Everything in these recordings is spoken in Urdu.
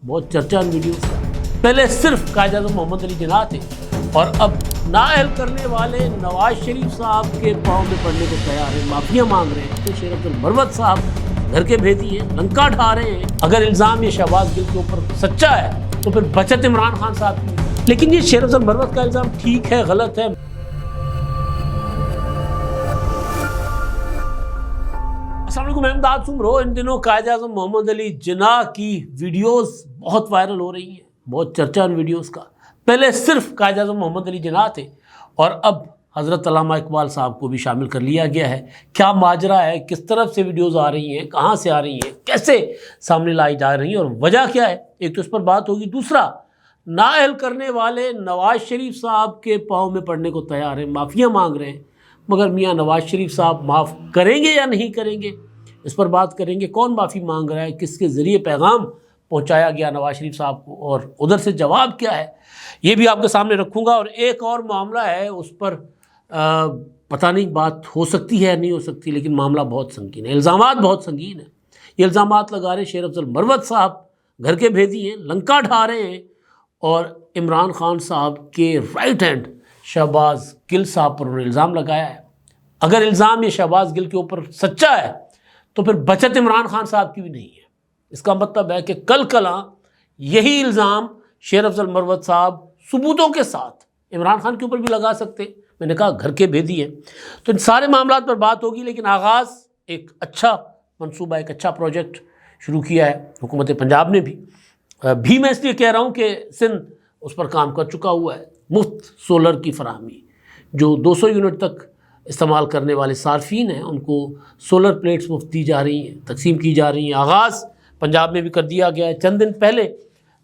بہت چرچا ان ویڈیوز کا۔ پہلے صرف قائد اعظم محمد علی جناح تھے اور اب نااہل کرنے والے نواز شریف صاحب کے پاؤں میں پڑنے کو تیار ہیں، معافیاں مانگ رہے ہیں۔ تو شیر عبد المروت صاحب گھر کے بھیتی ہیں، لنکا ڈھا رہے ہیں۔ اگر الزام یہ شہباز گل کے اوپر سچا ہے تو پھر بچت عمران خان صاحب کی، لیکن یہ شیر عبد المروت کا الزام ٹھیک ہے غلط ہے؟ السلام علیکم، میں امداد سمرو۔ ان دنوں قائد اعظم محمد علی جناح کی ویڈیوز بہت وائرل ہو رہی ہیں، بہت چرچا ان ویڈیوز کا۔ پہلے صرف قائد اعظم محمد علی جناح تھے اور اب حضرت علامہ اقبال صاحب کو بھی شامل کر لیا گیا ہے۔ کیا ماجرا ہے، کس طرف سے ویڈیوز آ رہی ہیں، کہاں سے آ رہی ہیں، کیسے سامنے لائی جا رہی ہیں اور وجہ کیا ہے، ایک تو اس پر بات ہوگی۔ دوسرا، نااہل کرنے والے نواز شریف صاحب کے پاؤں میں پڑنے کو تیار ہیں، معافیاں مانگ رہے ہیں، مگر میاں نواز شریف صاحب معاف کریں گے یا نہیں کریں گے، اس پر بات کریں گے۔ کون معافی مانگ رہا ہے، کس کے ذریعے پیغام پہنچایا گیا نواز شریف صاحب کو اور ادھر سے جواب کیا ہے، یہ بھی آپ کے سامنے رکھوں گا۔ اور ایک اور معاملہ ہے، اس پر پتہ نہیں بات ہو سکتی ہے نہیں ہو سکتی، لیکن معاملہ بہت سنگین ہے، الزامات بہت سنگین ہیں۔ یہ الزامات لگا رہے شیر عبد المروت صاحب، گھر کے بھیتی ہیں، لنکا ڈھا رہے ہیں، اور عمران خان صاحب کے رائٹ ہینڈ شہباز گل صاحب پر انہوں نے الزام لگایا ہے۔ اگر الزام یہ شہباز گل کے اوپر سچا ہے تو پھر بچت عمران خان صاحب کی بھی نہیں ہے۔ اس کا مطلب ہے کہ کل کلاں یہی الزام شیر افضل مروت صاحب ثبوتوں کے ساتھ عمران خان کے اوپر بھی لگا سکتے۔ میں نے کہا گھر کے بھیدی ہیں، تو ان سارے معاملات پر بات ہوگی، لیکن آغاز ایک اچھا منصوبہ، ایک اچھا پروجیکٹ شروع کیا ہے حکومت پنجاب نے بھی میں اس لیے کہہ رہا ہوں کہ سندھ اس پر کام کر چکا ہوا ہے۔ مفت سولر کی فراہمی، جو 200 یونٹ تک استعمال کرنے والے صارفین ہیں ان کو سولر پلیٹس مفت دی جا رہی ہیں، تقسیم کی جا رہی ہیں۔ آغاز پنجاب میں بھی کر دیا گیا ہے۔ چند دن پہلے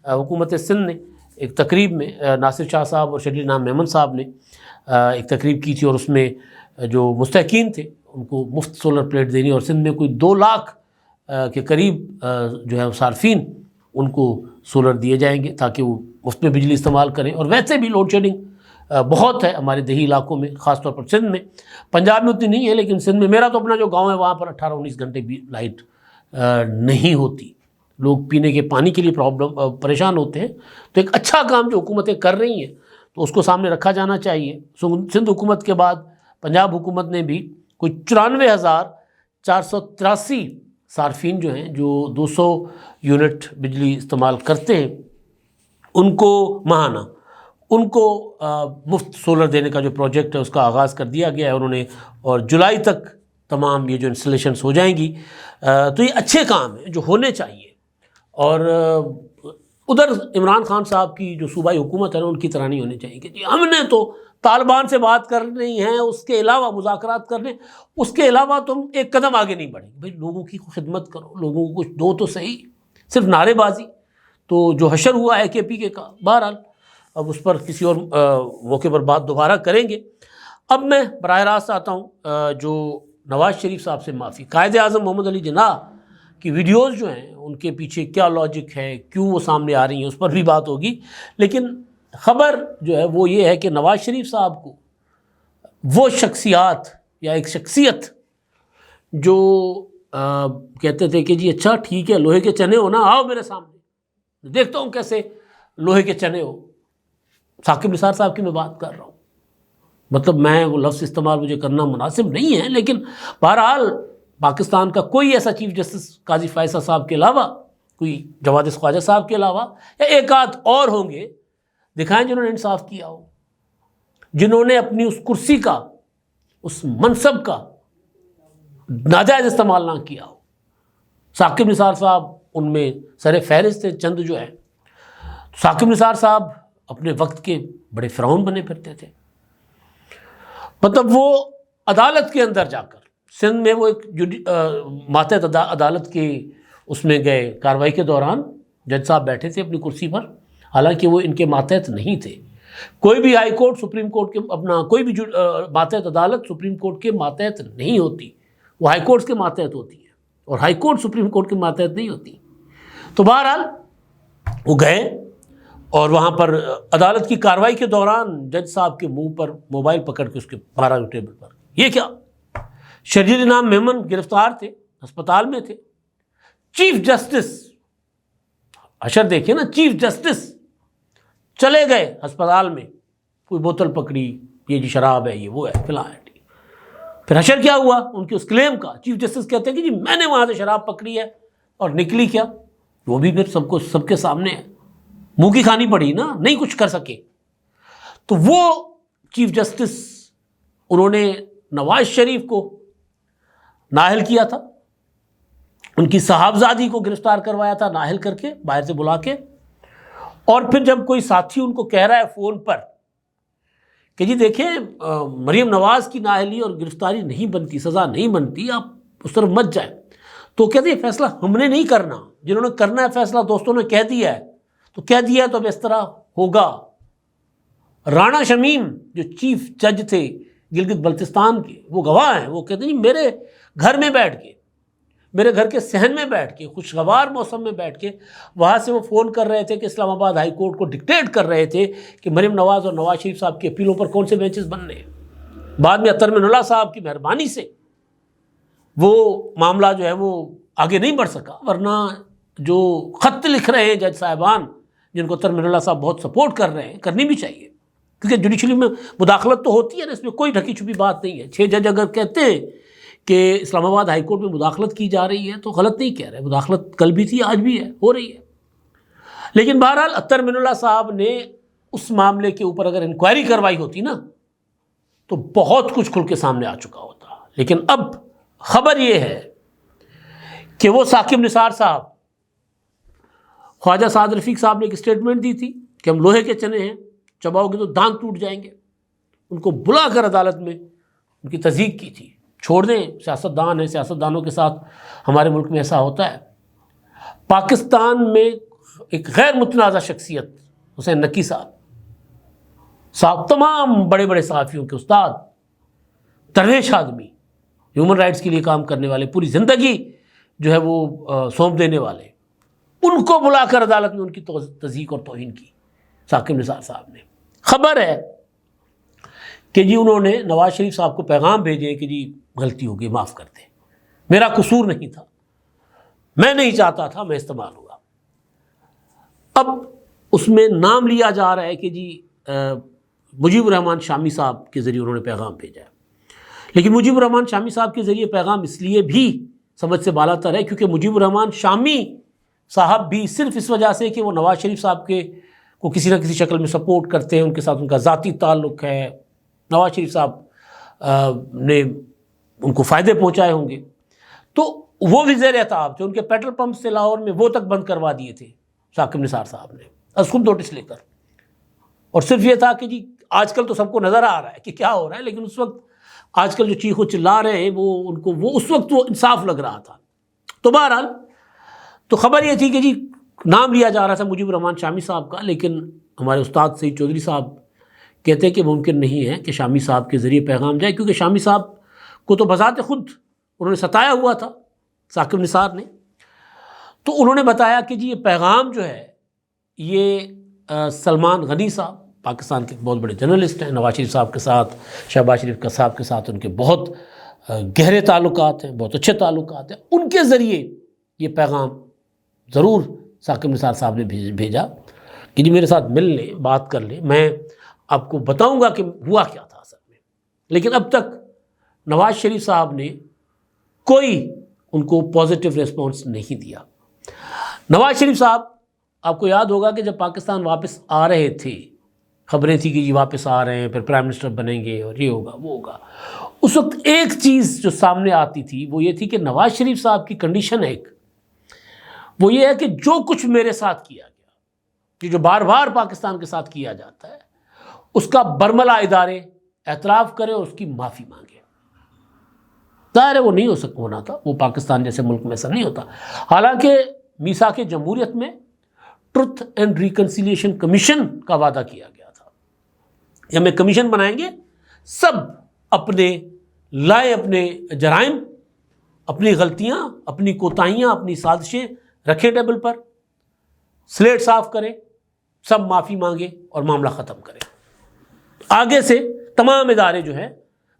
حکومت سندھ نے ایک تقریب میں ناصر شاہ صاحب اور شجریل نام میمن صاحب نے ایک تقریب کی تھی، اور اس میں جو مستحقین تھے ان کو مفت سولر پلیٹ دینی، اور سندھ میں کوئی 2 لاکھ کے قریب جو ہے صارفین ان کو سولر دیے جائیں گے تاکہ وہ مفت میں بجلی استعمال کریں۔ اور ویسے بھی لوڈ شیڈنگ بہت ہے ہمارے دیہی علاقوں میں، خاص طور پر سندھ میں۔ پنجاب میں اتنی نہیں ہے، لیکن سندھ میں، میرا تو اپنا جو گاؤں ہے وہاں پر 18-19 گھنٹے بھی لائٹ نہیں ہوتی، لوگ پینے کے پانی کے لیے پریشان ہوتے ہیں۔ تو ایک اچھا کام جو حکومتیں کر رہی ہیں تو اس کو سامنے رکھا جانا چاہیے۔ سندھ حکومت کے بعد پنجاب حکومت نے بھی کوئی 94,483 صارفین جو ہیں، جو 200 یونٹ بجلی استعمال کرتے ہیں، ان کو ماہانہ ان کو مفت سولر دینے کا جو پروجیکٹ ہے اس کا آغاز کر دیا گیا ہے انہوں نے، اور جولائی تک تمام یہ جو انسٹالیشنز ہو جائیں گی۔ تو یہ اچھے کام ہیں جو ہونے چاہیے۔ اور ادھر عمران خان صاحب کی جو صوبائی حکومت ہے نا، ان کی طرح نہیں ہونی چاہیے کہ جی ہم نے تو طالبان سے بات کرنی ہے، اس کے علاوہ مذاکرات کرنے، اس کے علاوہ تم ایک قدم آگے نہیں بڑھیں۔ بھائی لوگوں کی خدمت کرو، لوگوں کو کچھ دو تو صحیح، صرف نعرے بازی۔ تو جو حشر ہوا ہے KPK کا، بہرحال اب اس پر کسی اور موقع پر بات دوبارہ کریں گے۔ اب میں براہ راست آتا ہوں جو نواز شریف صاحب سے معافی، قائد اعظم محمد علی جناح کی ویڈیوز جو ہیں ان کے پیچھے کیا لاجک ہے، کیوں وہ سامنے آ رہی ہیں، اس پر بھی بات ہوگی۔ لیکن خبر جو ہے وہ یہ ہے کہ نواز شریف صاحب کو وہ شخصیات یا ایک شخصیت جو کہتے تھے کہ جی اچھا ٹھیک ہے، لوہے کے چنے ہو نا، آؤ میرے سامنے دیکھتا ہوں کیسے لوہے کے چنے ہو۔ ثاقب نثار صاحب کی میں بات کر رہا ہوں، مطلب میں وہ لفظ استعمال مجھے کرنا مناسب نہیں ہے، لیکن بہرحال پاکستان کا کوئی ایسا چیف جسٹس قاضی فیصل صاحب کے علاوہ، کوئی جواد خواجہ صاحب کے علاوہ، یا ایک آدھ اور ہوں گے دکھائیں جنہوں نے انصاف کیا ہو، جنہوں نے اپنی اس کرسی کا، اس منصب کا ناجائز استعمال نہ کیا ہو۔ ثاقب نثار صاحب ان میں سر فہرست تھے۔ چند جو ہے، ثاقب نثار صاحب اپنے وقت کے بڑے فرعون بنے پھرتے تھے، مطلب وہ عدالت کے اندر جا کر، سندھ میں وہ ایک ماتحت عدالت کے اس میں گئے، کارروائی کے دوران جج صاحب بیٹھے تھے اپنی کرسی پر، حالانکہ وہ ان کے ماتحت نہیں تھے۔ کوئی بھی ہائی کورٹ سپریم کورٹ کے کوئی بھی ماتحت عدالت سپریم کورٹ کے ماتحت نہیں ہوتی، وہ ہائی کورٹس کے ماتحت ہوتی ہے، اور ہائی کورٹ سپریم کورٹ کے ماتحت نہیں ہوتی۔ تو بہرحال وہ گئے اور وہاں پر عدالت کی کارروائی کے دوران جج صاحب کے منہ پر موبائل پکڑ کے اس کے مارا ٹیبل پر۔ یہ کیا؟ شجریل نام میمن گرفتار تھے، ہسپتال میں تھے۔ چیف جسٹس حشر دیکھیں نا، چیف جسٹس چلے گئے ہسپتال میں، کوئی بوتل پکڑی، یہ جی شراب ہے، یہ وہ ہے، فلاں ہے۔ پھر حشر کیا ہوا ان کے اس کلیم کا؟ چیف جسٹس کہتے ہیں کہ جی میں نے وہاں سے شراب پکڑی ہے، اور نکلی کیا؟ وہ بھی پھر سب کے سامنے ہے، منہ کی کھانی پڑی نا، نہیں کچھ کر سکے۔ تو وہ چیف جسٹس انہوں نے نواز شریف کو نااہل کیا تھا، ان کی صاحبزادی کو گرفتار کروایا تھا نااہل کر کے، باہر سے بلا کے، اور پھر جب کوئی ساتھی ان کو کہہ رہا ہے فون پر کہ جی دیکھیں مریم نواز کی نااہلی اور گرفتاری نہیں بنتی، سزا نہیں بنتی، آپ اس طرف مت جائیں، تو کہتے ہیں فیصلہ ہم نے نہیں کرنا، جنہوں نے کرنا ہے فیصلہ دوستوں نے کہہ دیا ہے، تو کہہ دیا ہے تو اب اس طرح ہوگا۔ رانا شمیم جو چیف جج تھے گلگت بلتستان کے، وہ گواہ ہیں، وہ کہتے ہیں جی میرے گھر میں بیٹھ کے، میرے گھر کے صحن میں بیٹھ کے، خوشگوار موسم میں بیٹھ کے، وہاں سے وہ فون کر رہے تھے کہ اسلام آباد ہائی کورٹ کو ڈکٹیٹ کر رہے تھے کہ مریم نواز اور نواز شریف صاحب کی اپیلوں پر کون سے بینچز بننے ہیں۔ بعد میں اطہر من اللہ صاحب کی مہربانی سے وہ معاملہ جو ہے وہ آگے نہیں بڑھ سکا، ورنہ جو خط لکھ رہے ہیں جج صاحبان، جن کو اطہر من اللہ صاحب بہت سپورٹ کر رہے ہیں، کرنی بھی چاہیے، کیونکہ جوڈیشری میں مداخلت تو ہوتی ہے نا، اس میں کوئی ڈھکی چھپی بات نہیں ہے۔ 6 جج اگر کہتے ہیں کہ اسلام آباد ہائی کورٹ میں مداخلت کی جا رہی ہے تو غلط نہیں کہہ رہے، مداخلت کل بھی تھی، آج بھی ہے، ہو رہی ہے۔ لیکن بہرحال اطہر من اللہ صاحب نے اس معاملے کے اوپر اگر انکوائری کروائی ہوتی نا تو بہت کچھ کھل کے سامنے آ چکا ہوتا۔ لیکن اب خبر یہ ہے کہ وہ ثاقب نثار صاحب، خواجہ سعد رفیق صاحب نے ایک اسٹیٹمنٹ دی تھی کہ ہم لوہے کے چنے ہیں، چباؤ گے تو دانت ٹوٹ جائیں گے، ان کو بلا کر عدالت میں ان کی تصدیق کی تھی۔ چھوڑ دیں، سیاست دان ہیں، سیاست دانوں کے ساتھ ہمارے ملک میں ایسا ہوتا ہے۔ پاکستان میں ایک غیر متنازع شخصیت حسین نقی صاحب تمام بڑے بڑے صحافیوں کے استاد، درویش آدمی، ہیومن رائٹس کے لیے کام کرنے والے، پوری زندگی جو ہے وہ سونپ دینے والے، ان کو بلا کر عدالت میں ان کی تضحیک اور توہین کی ثاقب نثار صاحب نے۔ خبر ہے کہ جی انہوں نے نواز شریف صاحب کو پیغام بھیجے کہ جی غلطی ہو گئی، معاف کر دیں، میرا قصور نہیں تھا، میں نہیں چاہتا تھا، میں استعمال ہوا۔ اب اس میں نام لیا جا رہا ہے کہ جی مجیب الرحمان شامی صاحب کے ذریعے انہوں نے پیغام بھیجا ہے، لیکن مجیب الرحمان شامی صاحب کے ذریعے پیغام اس لیے بھی سمجھ سے بالا تر ہے کیونکہ مجیب الرحمان شامی صاحب بھی صرف اس وجہ سے کہ وہ نواز شریف صاحب کے کو کسی نہ کسی شکل میں سپورٹ کرتے ہیں، ان کے ساتھ ان کا ذاتی تعلق ہے، نواز شریف صاحب نے ان کو فائدے پہنچائے ہوں گے، تو وہ بھی زیر اعتاب تھے، ان کے پیٹرول پمپ سے لاہور میں وہ تک بند کروا دیے تھے ثاقب نثار صاحب نے از خود نوٹس لے کر، اور صرف یہ تھا کہ جی آج کل تو سب کو نظر آ رہا ہے کہ کیا ہو رہا ہے، لیکن اس وقت آج کل جو چیخ و چلا رہے ہیں وہ ان کو وہ اس وقت وہ انصاف لگ رہا تھا۔ تو بہرحال تو خبر یہ تھی کہ جی نام لیا جا رہا تھا مجیب الرحمان شامی صاحب کا، لیکن ہمارے استاد سعید چودھری صاحب کہتے ہیں کہ ممکن نہیں ہے کہ شامی صاحب کے ذریعے پیغام جائے، کیونکہ شامی صاحب کو تو بذات خود انہوں نے ستایا ہوا تھا ثاقب نثار نے۔ تو انہوں نے بتایا کہ جی یہ پیغام جو ہے یہ سلمان غنی صاحب پاکستان کے بہت بڑے جرنلسٹ ہیں، نواز شریف صاحب کے ساتھ، شہباز شریف صاحب کے ساتھ ان کے بہت گہرے تعلقات ہیں، بہت اچھے تعلقات ہیں، ان کے ذریعے یہ پیغام ضرور ثاقب نثار صاحب نے بھیجا کہ جی میرے ساتھ مل لیں، بات کر لیں، میں آپ کو بتاؤں گا کہ ہوا کیا تھا اصل میں۔ لیکن اب تک نواز شریف صاحب نے کوئی ان کو پازیٹیو ریسپانس نہیں دیا۔ نواز شریف صاحب آپ کو یاد ہوگا کہ جب پاکستان واپس آ رہے تھے، خبریں تھیں کہ جی واپس آ رہے ہیں، پھر پرائم منسٹر بنیں گے اور یہ ہوگا وہ ہوگا، اس وقت ایک چیز جو سامنے آتی تھی وہ یہ تھی کہ نواز شریف صاحب کی کنڈیشن ایک وہ یہ ہے کہ جو کچھ میرے ساتھ کیا گیا، جو بار بار پاکستان کے ساتھ کیا جاتا ہے، اس کا برملا ادارے اعتراف کریں اور اس کی معافی مانگیں۔ ظاہر ہے وہ نہیں ہونا تھا، وہ پاکستان جیسے ملک میں ایسا نہیں ہوتا، حالانکہ میثاق جمہوریت میں ٹروتھ اینڈ ریکنسیلیشن کمیشن کا وعدہ کیا گیا تھا کہ ہم ایک کمیشن بنائیں گے، سب اپنے جرائم، اپنی غلطیاں، اپنی کوتاہیاں، اپنی سازشیں رکھیں ٹیبل پر، سلیٹ صاف کریں، سب معافی مانگیں اور معاملہ ختم کریں۔ آگے سے تمام ادارے جو ہیں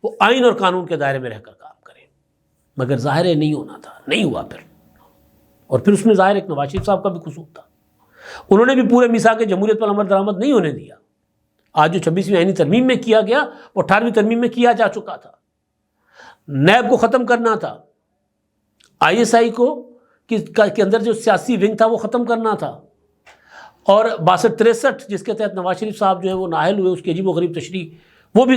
وہ آئین اور قانون کے دائرے میں رہ کر کام کریں، مگر ظاہر ہے نہیں ہونا تھا، نہیں ہوا پھر، اور پھر اس میں ظاہر ایک نواز شریف صاحب کا بھی قصور تھا۔ انہوں نے بھی پورے میثاق جمہوریت پر عمل درآمد نہیں ہونے دیا. آج جو 26ویں آئینی ترمیم میں کیا گیا وہ 18ویں ترمیم میں کیا جا چکا تھا. نیب کو ختم کرنا تھا, ISI کو کے اندر جو سیاسی ونگ تھا وہ ختم کرنا تھا, اور 62-63 جس کے تحت نواز شریف صاحب جو ہے وہ نااہل ہوئے, اس کی عجیب و غریب تشریح وہ بھی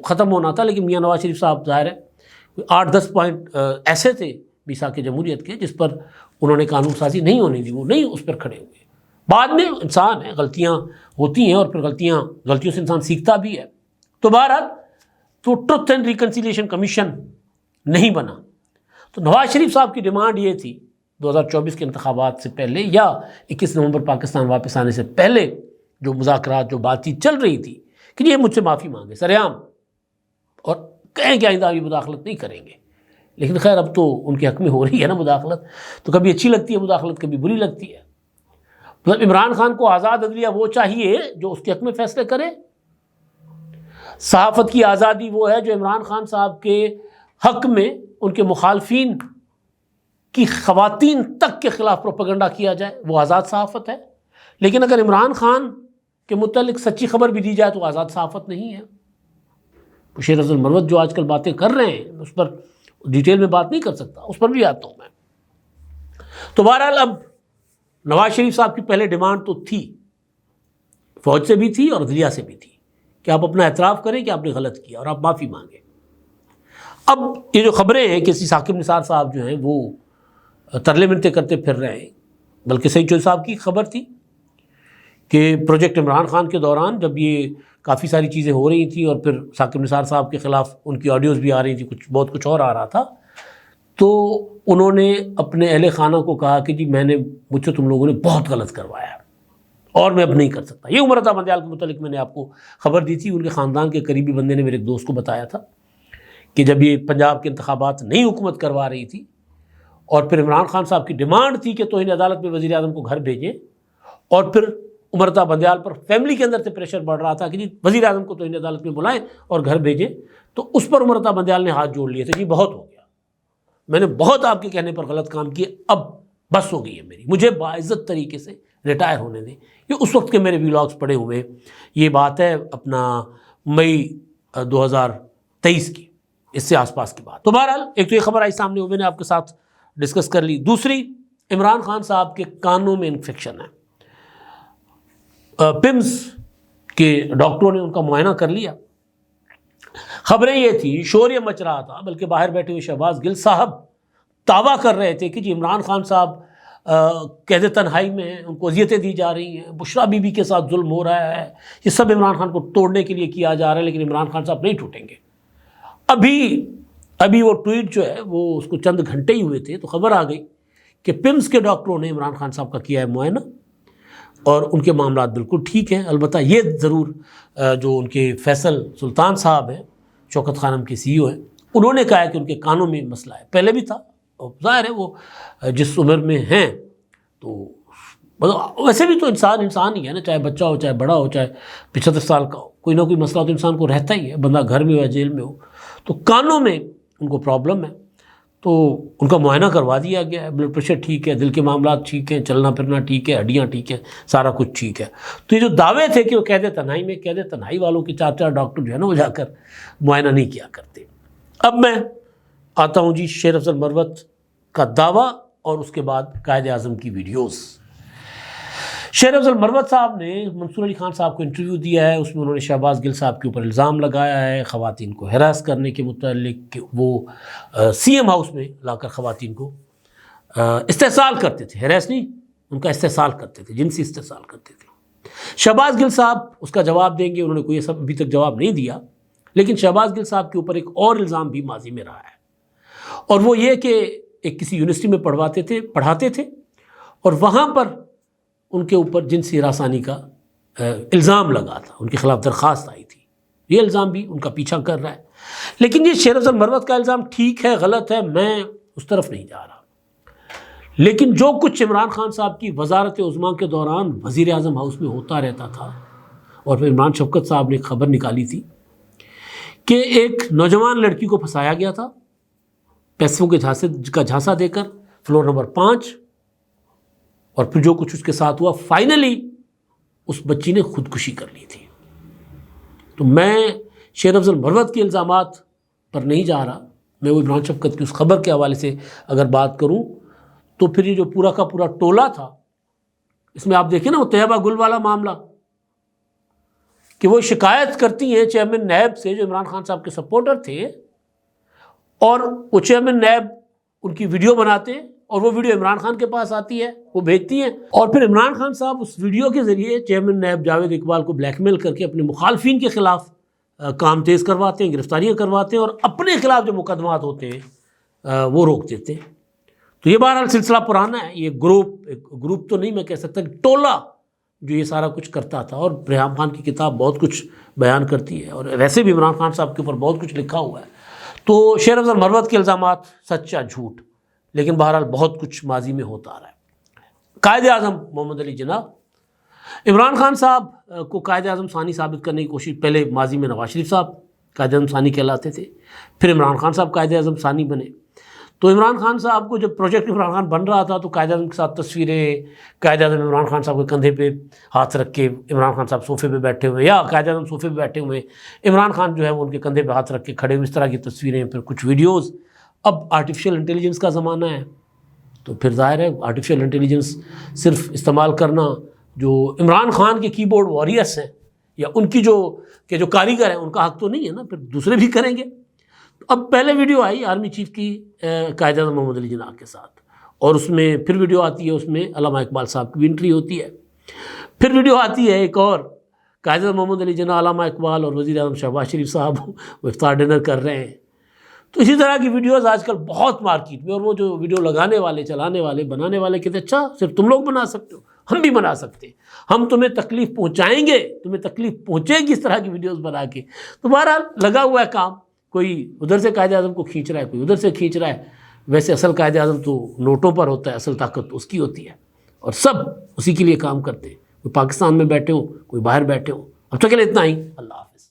ختم ہونا تھا. لیکن میاں نواز شریف صاحب ظاہر ہے 8-10 پوائنٹ ایسے تھے میثاق جمہوریت کے جس پر انہوں نے قانون سازی نہیں ہونے دی, وہ نہیں اس پر کھڑے ہوئے. بعد میں انسان ہے, غلطیاں ہوتی ہیں, اور پھر غلطیوں سے انسان سیکھتا بھی ہے. تو بہرحال تو ٹروتھ اینڈ ریکنسیلیشن کمیشن نہیں بنا. تو نواز شریف صاحب کی ڈیمانڈ یہ تھی 2024 کے انتخابات سے پہلے یا 21 نومبر پاکستان واپس آنے سے پہلے جو مذاکرات جو بات چیت چل رہی تھی کہ یہ مجھ سے معافی مانگے سرعام, اور کہیں کہ آئندہ یہ مداخلت نہیں کریں گے. لیکن خیر اب تو ان کے حق میں ہو رہی ہے نا مداخلت, تو کبھی اچھی لگتی ہے مداخلت, کبھی بری لگتی ہے. مطلب عمران خان کو آزاد عدلیہ وہ چاہیے جو اس کے حق میں فیصلے کرے. صحافت کی آزادی وہ ہے جو عمران خان صاحب کے حق میں ان کے مخالفین کی خواتین تک کے خلاف پروپیگنڈا کیا جائے, وہ آزاد صحافت ہے. لیکن اگر عمران خان کے متعلق سچی خبر بھی دی جائے تو آزاد صحافت نہیں ہے. شیر افضل مروت جو آج کل باتیں کر رہے ہیں اس پر ڈیٹیل میں بات نہیں کر سکتا, اس پر بھی آتا ہوں میں. تو بہرحال اب نواز شریف صاحب کی پہلے ڈیمانڈ تو تھی, فوج سے بھی تھی اور عدلیہ سے بھی تھی, کہ آپ اپنا اعتراف کریں کہ آپ نے غلط کیا اور آپ معافی مانگیں. اب یہ جو خبریں ہیں کہ ثاقب نثار صاحب جو ہیں وہ ترلے منتیں کرتے پھر رہے ہیں, بلکہ سعید چودھری صاحب کی خبر تھی کہ پروجیکٹ عمران خان کے دوران جب یہ کافی ساری چیزیں ہو رہی تھیں اور پھر ثاقب نثار صاحب کے خلاف ان کی آڈیوز بھی آ رہی تھیں, بہت کچھ اور آ رہا تھا, تو انہوں نے اپنے اہل خانہ کو کہا کہ جی مجھ سے تم لوگوں نے بہت غلط کروایا اور میں اب نہیں کر سکتا. یہ عمر بندیال کے متعلق میں نے آپ کو خبر دی تھی, ان کے خاندان کے قریبی بندے نے میرے ایک دوست کو بتایا تھا کہ جب یہ پنجاب کے انتخابات نئی حکومت کروا رہی تھی اور پھر عمران خان صاحب کی ڈیمانڈ تھی کہ توہین عدالت میں وزیر اعظم کو گھر بھیجیں, اور پھر عمر بندیال پر فیملی کے اندر سے پریشر بڑھ رہا تھا کہ جی وزیر اعظم کو توہین عدالت میں بلائیں اور گھر بھیجیں, تو اس پر عمر بندیال نے ہاتھ جوڑ لیے تھے, جی بہت ہو گیا, میں نے بہت آپ کے کہنے پر غلط کام کیے, اب بس ہو گئی ہے میری, مجھے باعزت طریقے سے ریٹائر ہونے دیں. یہ اس وقت کے میرے ویلاگز پڑے ہوئے, یہ بات ہے اپنا مئی 2023 کی, اس سے آس پاس کی بات. تو بہرحال ایک تو یہ خبر آئی سامنے, میں نے آپ کے ساتھ ڈسکس کر لی. دوسری, عمران خان صاحب کے کانوں میں انفیکشن ہے. پمز کے ڈاکٹروں نے ان کا معائنہ کر لیا. خبریں یہ تھی, شور یہ مچ رہا تھا, بلکہ باہر بیٹھے ہوئے شہباز گل صاحب دعویٰ کر رہے تھے کہ جی عمران خان صاحب قید تنہائی میں ہیں, ان کو اذیتیں دی جا رہی ہیں, بشرا بی بی کے ساتھ ظلم ہو رہا ہے, یہ سب عمران خان کو توڑنے کے لیے کیا جا رہا ہے, لیکن عمران خان صاحب نہیں ٹوٹیں گے. ابھی وہ ٹویٹ جو ہے وہ اس کو چند گھنٹے ہی ہوئے تھے تو خبر آ گئی کہ پمز کے ڈاکٹروں نے عمران خان صاحب کا کیا ہے معائنہ اور ان کے معاملات بالکل ٹھیک ہیں. البتہ یہ ضرور جو ان کے فیصل سلطان صاحب ہیں, شوکت خانم کے CEO ہیں, انہوں نے کہا ہے کہ ان کے کانوں میں مسئلہ ہے, پہلے بھی تھا, اور ظاہر ہے وہ جس عمر میں ہیں تو ویسے بھی تو انسان ہی ہے نا, چاہے بچہ ہو, چاہے بڑا ہو, چاہے 75 سال کا ہو, کوئی نہ کوئی مسئلہ تو انسان کو رہتا ہی ہے, بندہ گھر میں ہو یا جیل میں ہو. تو کانوں میں ان کو پرابلم ہے, تو ان کا معائنہ کروا دیا گیا ہے, بلڈ پریشر ٹھیک ہے, دل کے معاملات ٹھیک ہیں, چلنا پھرنا ٹھیک ہے, ہڈیاں ٹھیک ہیں, سارا کچھ ٹھیک ہے. تو یہ جو دعوے تھے کہ وہ قید تنہائی والوں کے 4 ڈاکٹر جو ہے نا وہ جا کر معائنہ نہیں کیا کرتے. اب میں آتا ہوں جی شیر افضل مروت کا دعویٰ اور اس کے بعد قائد اعظم کی ویڈیوز. شیر افضل مروت صاحب نے منصور علی خان صاحب کو انٹرویو دیا ہے, اس میں انہوں نے شہباز گل صاحب کے اوپر الزام لگایا ہے خواتین کو ہراس کرنے کے متعلق, کہ وہ CM ہاؤس میں لا کر خواتین کو استحصال کرتے تھے, ہراس نہیں, ان کا استحصال کرتے تھے, جنسی استحصال کرتے تھے. شہباز گل صاحب اس کا جواب دیں گے, انہوں نے کوئی ایسا ابھی تک جواب نہیں دیا, لیکن شہباز گل صاحب کے اوپر ایک اور الزام بھی ماضی میں رہا ہے, اور وہ یہ کہ ایک کسی یونیورسٹی میں پڑھاتے تھے اور وہاں پر ان کے اوپر جنسی ہراسانی کا الزام لگا تھا, ان کے خلاف درخواست آئی تھی. یہ الزام بھی ان کا پیچھا کر رہا ہے. لیکن یہ شیر افضل مروت کا الزام ٹھیک ہے غلط ہے, میں اس طرف نہیں جا رہا, لیکن جو کچھ عمران خان صاحب کی وزارت عظمیٰ کے دوران وزیر اعظم ہاؤس میں ہوتا رہتا تھا, اور پھر عمران شفقت صاحب نے ایک خبر نکالی تھی کہ ایک نوجوان لڑکی کو پھنسایا گیا تھا پیسوں کے جھانسا دے کر فلور نمبر 5, اور پھر جو کچھ اس کے ساتھ ہوا، فائنلی اس بچی نے خودکشی کر لی تھی۔ تو میں شیر افضل مروت کے الزامات پر نہیں جا رہا، میں وہ عمران شفقت کی اس خبر کے حوالے سے اگر بات کروں تو پھر یہ جو پورا کا پورا ٹولہ تھا، اس میں آپ دیکھیں نا وہ طیبہ گل والا معاملہ، کہ وہ شکایت کرتی ہیں چیئرمین نیب سے جو عمران خان صاحب کے سپورٹر تھے، اور وہ چیئرمین نیب ان کی ویڈیو بناتے ہیں اور وہ ویڈیو عمران خان کے پاس آتی ہے، وہ بھیجتی ہیں، اور پھر عمران خان صاحب اس ویڈیو کے ذریعے چیئرمین نیب جاوید اقبال کو بلیک میل کر کے اپنے مخالفین کے خلاف کام تیز کرواتے ہیں، گرفتاریاں کرواتے ہیں، اور اپنے خلاف جو مقدمات ہوتے ہیں وہ روک دیتے ہیں۔ تو یہ بہرحال سلسلہ پرانا ہے، یہ گروپ تو نہیں میں کہہ سکتا، کہ ٹولہ جو یہ سارا کچھ کرتا تھا۔ اور ریحام خان کی کتاب بہت کچھ بیان کرتی ہے، اور ویسے بھی عمران خان صاحب کے اوپر بہت کچھ لکھا ہوا ہے۔ تو شیر افضل مروت کے الزامات سچا جھوٹ، لیکن بہرحال بہت کچھ ماضی میں ہوتا آ رہا ہے۔ قائد اعظم محمد علی جناح، عمران خان صاحب کو قائد اعظم ثانی ثابت کرنے کی کوشش، پہلے ماضی میں نواز شریف صاحب قائد اعظم ثانی کہلاتے تھے، پھر عمران خان صاحب قائد اعظم ثانی بنے۔ تو عمران خان صاحب کو جب پروجیکٹ عمران خان بن رہا تھا تو قائد اعظم کے ساتھ تصویریں، قائد اعظم عمران خان صاحب کے کندھے پہ ہاتھ رکھ کے عمران خان صاحب صوفے پہ بیٹھے ہوئے، یا قائد اعظم صوفے پہ بیٹھے ہوئے، عمران خان جو ہے وہ ان کے کندھے پہ ہاتھ رکھ کے کھڑے ہوئے، اس طرح کی تصویریں، پھر کچھ ویڈیوز۔ اب آرٹیفیشل انٹیلیجنس کا زمانہ ہے، تو پھر ظاہر ہے آرٹیفیشل انٹیلیجنس صرف استعمال کرنا جو عمران خان کے کی بورڈ واریئرس ہیں یا ان کی جو کاریگر ہیں ان کا حق تو نہیں ہے نا، پھر دوسرے بھی کریں گے۔ اب پہلے ویڈیو آئی آرمی چیف کی قائد اعظم محمد علی جناح کے ساتھ، اور اس میں پھر ویڈیو آتی ہے، اس میں علامہ اقبال صاحب کی بھی انٹری ہوتی ہے۔ پھر ویڈیو آتی ہے ایک اور، قائد اعظم محمد علی جناح، علامہ اقبال اور وزیر اعظم شہباز شریف صاحب وہ افطار ڈنر کر رہے ہیں۔ تو اسی طرح کی ویڈیوز آج کل بہت مارکیٹ میں، اور وہ جو ویڈیو لگانے والے، چلانے والے، بنانے والے کہتے ہیں اچھا صرف تم لوگ بنا سکتے ہو، ہم بھی بنا سکتے ہیں، ہم تمہیں تکلیف پہنچائیں گے، تمہیں تکلیف پہنچے گی اس طرح کی ویڈیوز بنا کے۔ تو بہرحال لگا ہوا ہے کام، کوئی ادھر سے قائد اعظم کو کھینچ رہا ہے، کوئی ادھر سے کھینچ رہا ہے۔ ویسے اصل قائد اعظم تو نوٹوں پر ہوتا ہے، اصل طاقت تو اس کی ہوتی ہے، اور سب اسی کے لیے کام کرتے ہیں، کوئی پاکستان میں بیٹھے ہوں، کوئی باہر بیٹھے ہوں۔ اب تک کے لیے اتنا ہی، اللہ حافظ۔